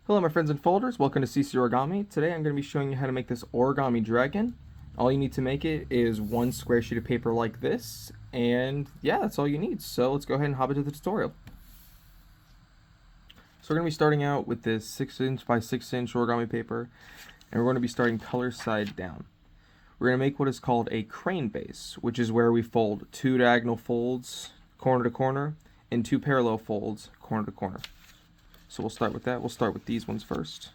Hello my friends and folders, welcome to CC Origami. Today I'm going to be showing you how to make this origami dragon. All you need to make it is one square sheet of paper like this, and yeah, that's all you need. So let's go ahead and hop into the tutorial. So we're going to be starting out with this 6" by 6" origami paper, and we're going to be starting color side down. We're going to make what is called a crane base, which is where we fold 2 diagonal folds corner to corner and 2 parallel folds corner to corner. So we'll start with that. We'll start with these ones first.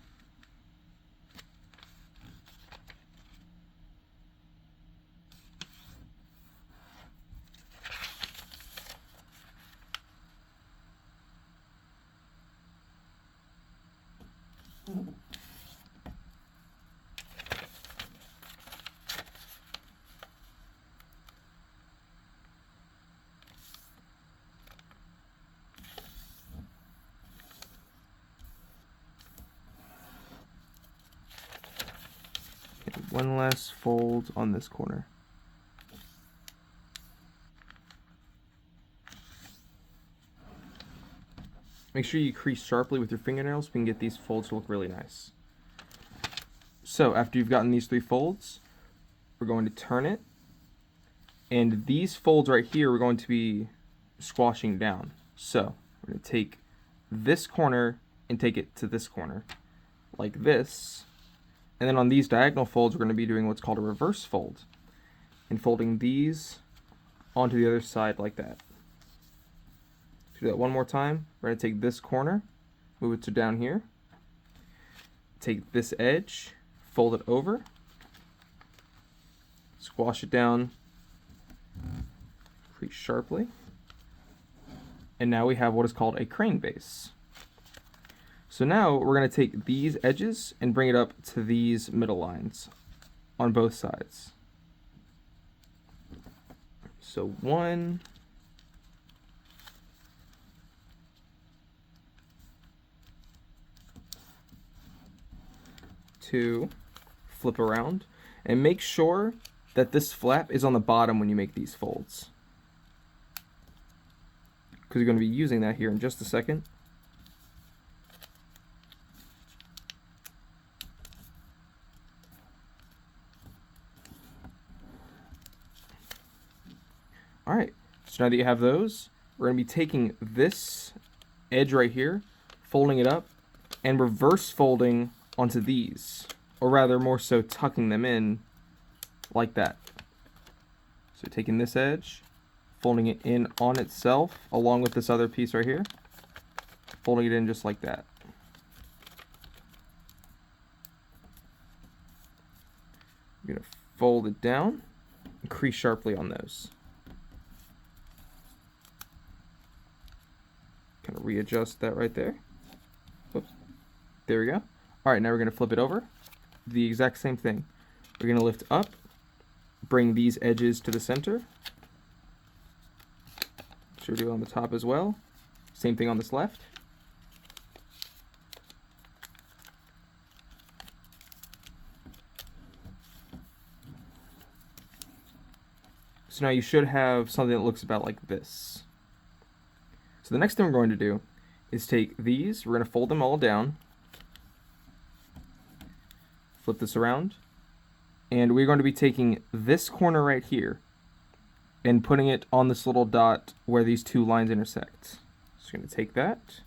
One last fold on this corner. Make sure you crease sharply with your fingernails so we can get these folds to look really nice. So after you've gotten these 3 folds, we're going to turn it, and these folds right here we're going to be squashing down. So we're going to take this corner and take it to this corner like this. And then on these diagonal folds, we're going to be doing what's called a reverse fold, and folding these onto the other side like that. Do that one more time. We're going to take this corner, move it to down here, take this edge, fold it over, squash it down, crease sharply, and now we have what is called a crane base. So now we're going to take these edges and bring it up to these middle lines on both sides. So 1, 2, flip around, and make sure that this flap is on the bottom when you make these folds, because you're going to be using that here in just a second. Alright, so now that you have those, we're going to be taking this edge right here, folding it up, and reverse folding onto these, or rather more so tucking them in like that. So taking this edge, folding it in on itself along with this other piece right here, folding it in just like that. You're going to fold it down and crease sharply on those. Kind of readjust that right there. Whoops. There we go. Alright, now we're going to flip it over. The exact same thing. We're going to lift up, bring these edges to the center. Should do on the top as well. Same thing on this left. So now you should have something that looks about like this. So the next thing we're going to do is take these, we're going to fold them all down, flip this around, and we're going to be taking this corner right here and putting it on this little dot where these 2 lines intersect. So we're going to take that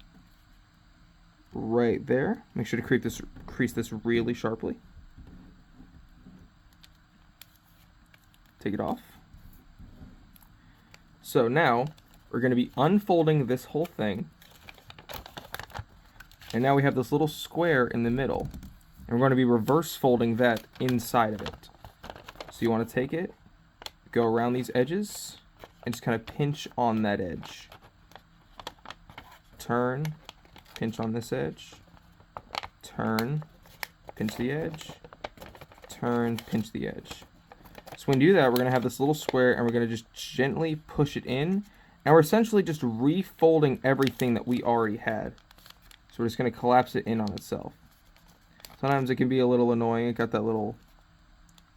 right there. Make sure to crease this really sharply. Take it off. So now we're going to be unfolding this whole thing, and now we have this little square in the middle, and we're going to be reverse folding that inside of it. So you want to take it, go around these edges, and just kind of pinch on that edge. Turn, pinch on this edge, turn, pinch the edge, turn, pinch the edge. So when you do that, we're going to have this little square, and we're going to just gently push it in. And we're essentially just refolding everything that we already had. So we're just going to collapse it in on itself. Sometimes it can be a little annoying. It got that little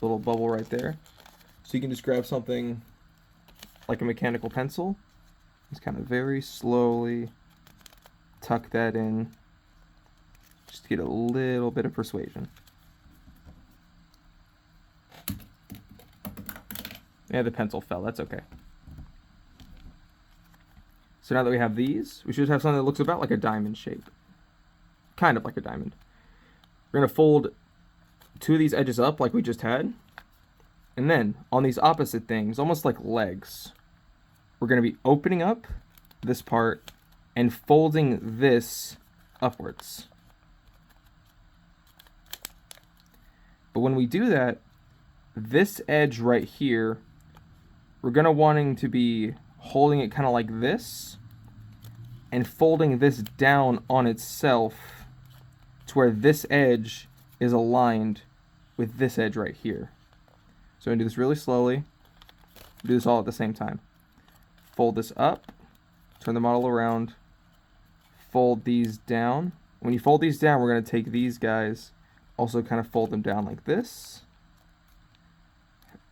bubble right there. So you can just grab something like a mechanical pencil. Just kind of very slowly tuck that in. Just get a little bit of persuasion. Yeah, the pencil fell. That's okay. So now that we have these, we should have something that looks about like a diamond shape. Kind of like a diamond. We're going to fold two of these edges up like we just had. And then on these opposite things, almost like legs, we're going to be opening up this part and folding this upwards. But when we do that, this edge right here, we're going to wanting to be holding it kind of like this and folding this down on itself to where this edge is aligned with this edge right here. So I'm going to do this really slowly. Do this all at the same time. Fold this up, turn the model around, fold these down. When you fold these down, we're going to take these guys, also kind of fold them down like this.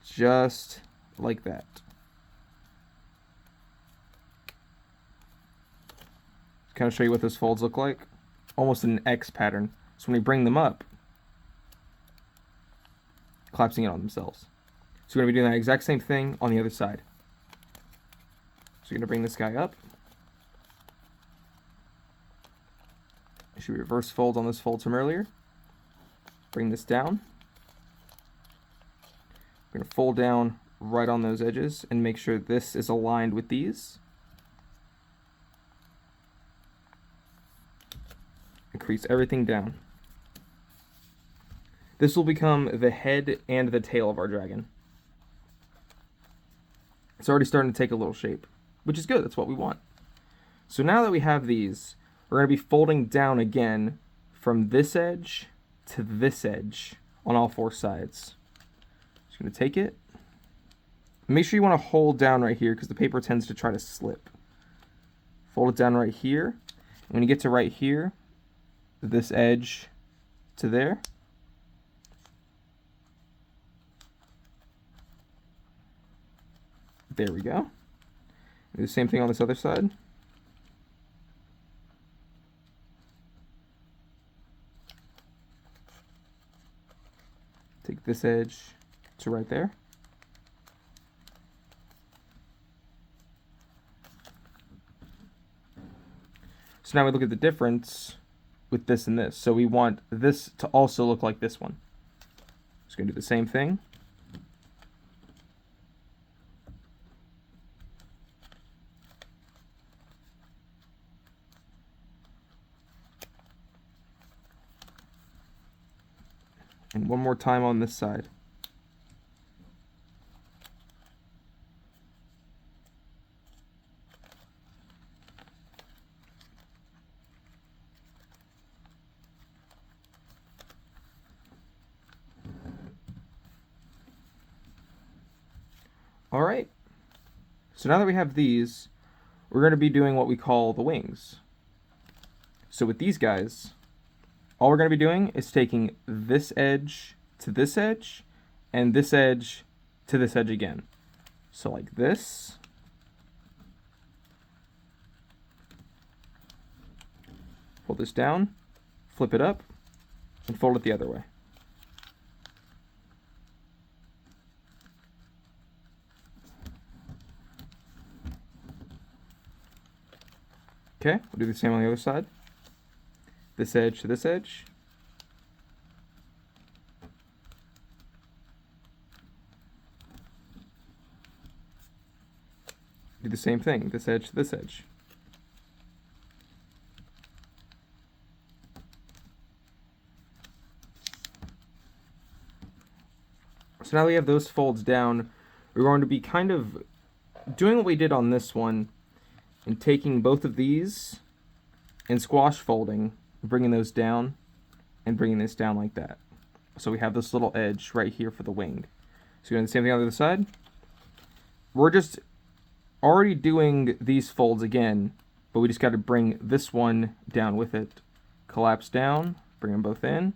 Just like that. Kind of show you what those folds look like. Almost an X pattern. So when we bring them up, collapsing it on themselves. So we're going to be doing that exact same thing on the other side. So you're going to bring this guy up. It should be reverse fold on this fold from earlier. Bring this down. We're going to fold down right on those edges and make sure this is aligned with these. Crease everything down. This will become the head and the tail of our dragon. It's already starting to take a little shape, which is good. That's what we want. So now that we have these, we're going to be folding down again from this edge to this edge on all four sides. Just going to take it. Make sure you want to hold down right here because the paper tends to try to slip. Fold it down right here. And when you get to right here, this edge to there. There we go. Do the same thing on this other side. Take this edge to right there. So now we look at the difference with this and this. So we want this to also look like this one. Just going to do the same thing. And one more time on this side. All right, so now that we have these, we're going to be doing what we call the wings. So with these guys, all we're going to be doing is taking this edge to this edge and this edge to this edge again. So like this. Fold this down, flip it up, and fold it the other way. Okay, we'll do the same on the other side. This edge to this edge. Do the same thing, this edge to this edge. So now we have those folds down. We're going to be kind of doing what we did on this one and taking both of these and squash folding, bringing those down and bringing this down like that. So we have this little edge right here for the wing. So you're doing the same thing on the other side. We're just already doing these folds again, but we just got to bring this one down with it. Collapse down, bring them both in,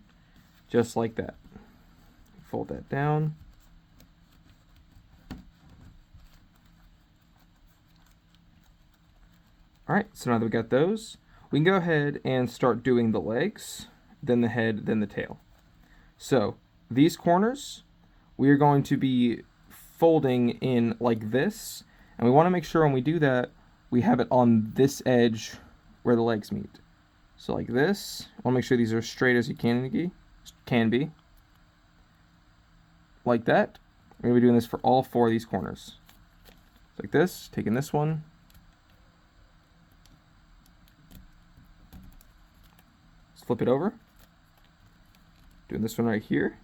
just like that. Fold that down. All right, so now that we got those, we can go ahead and start doing the legs. then the head, then the tail. So these corners, we are going to be folding in like this, and we want to make sure when we do that, we have it on this edge where the legs meet. So like this, I want to make sure these are as straight as you can be. Like that. We're going to be doing this for all 4 of these corners. Like this, taking this one. Let's flip it over. Doing this one right here.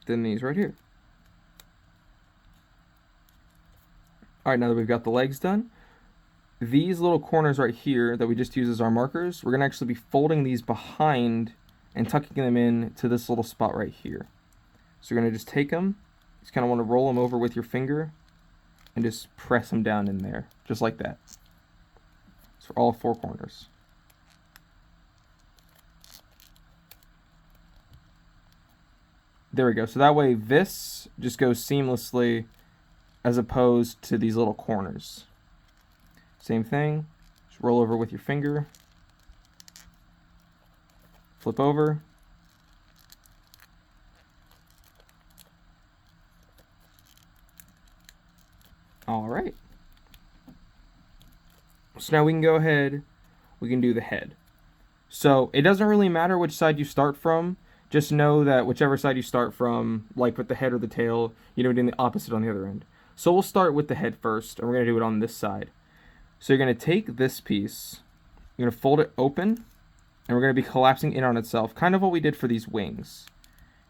Then these right here. All right, now that we've got the legs done, these little corners right here that we just used as our markers, we're going to actually be folding these behind and tucking them in to this little spot right here. So you're going to just take them, just kind of want to roll them over with your finger and just press them down in there, just like that. So for all 4 corners. There we go. So that way this just goes seamlessly as opposed to these little corners. Same thing. Just roll over with your finger. Flip over. All right. So now we can go ahead, we can do the head. So it doesn't really matter which side you start from. Just know that whichever side you start from, like with the head or the tail, you're doing the opposite on the other end. So we'll start with the head first, and we're going to do it on this side. So you're going to take this piece, you're going to fold it open, and we're going to be collapsing in on itself, kind of what we did for these wings.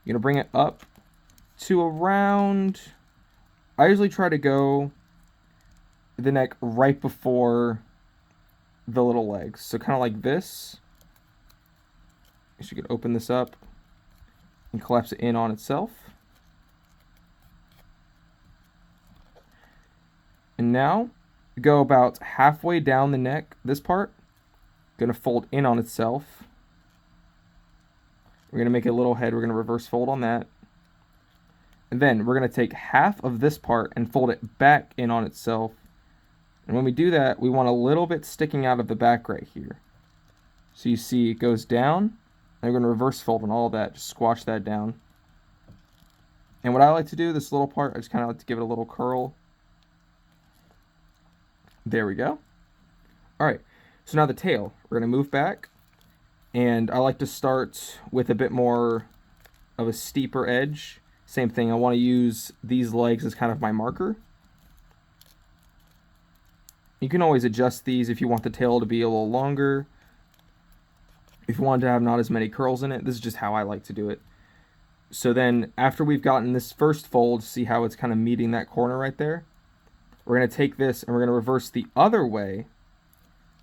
You're going to bring it up to around, I usually try to go the neck right before the little legs. So kind of like this. So you can open this up and collapse it in on itself. And now go about halfway down the neck, this part, gonna fold in on itself. We're gonna make a little head, we're gonna reverse fold on that. And then we're gonna take half of this part and fold it back in on itself. And when we do that, we want a little bit sticking out of the back right here. So you see it goes down, and we're gonna reverse fold on all that, just squash that down. And what I like to do, this little part, I just kinda like to give it a little curl. There we go. All right, so now the tail. We're going to move back, and I like to start with a bit more of a steeper edge. Same thing, I want to use these legs as kind of my marker. You can always adjust these if you want the tail to be a little longer. If you want to have not as many curls in it, this is just how I like to do it. So then after we've gotten this first fold, see how it's kind of meeting that corner right there? We're going to take this and we're going to reverse the other way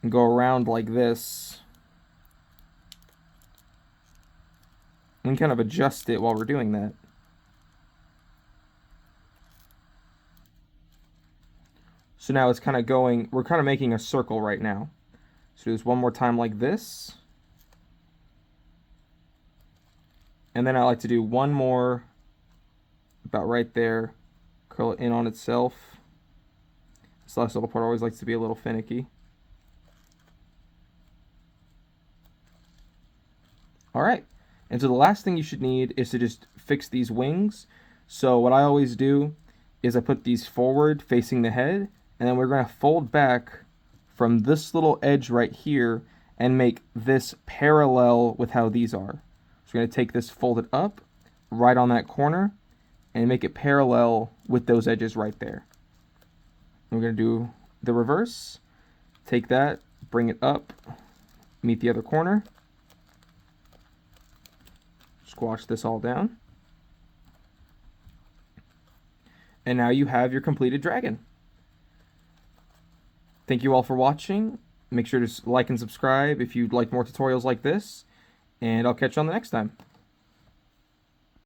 and go around like this. And kind of adjust it while we're doing that. So now it's kind of going, we're kind of making a circle right now. So do this one more time like this. And then I like to do one more about right there, curl it in on itself. This last little part always likes to be a little finicky. All right, and so the last thing you should need is to just fix these wings. So what I always do is I put these forward facing the head, and then we're going to fold back from this little edge right here and make this parallel with how these are. So we're going to take this, fold it up right on that corner, and make it parallel with those edges right there. We're going to do the reverse. Take that, bring it up, meet the other corner. Squash this all down. And now you have your completed dragon. Thank you all for watching. Make sure to like and subscribe if you'd like more tutorials like this. And I'll catch you on the next time.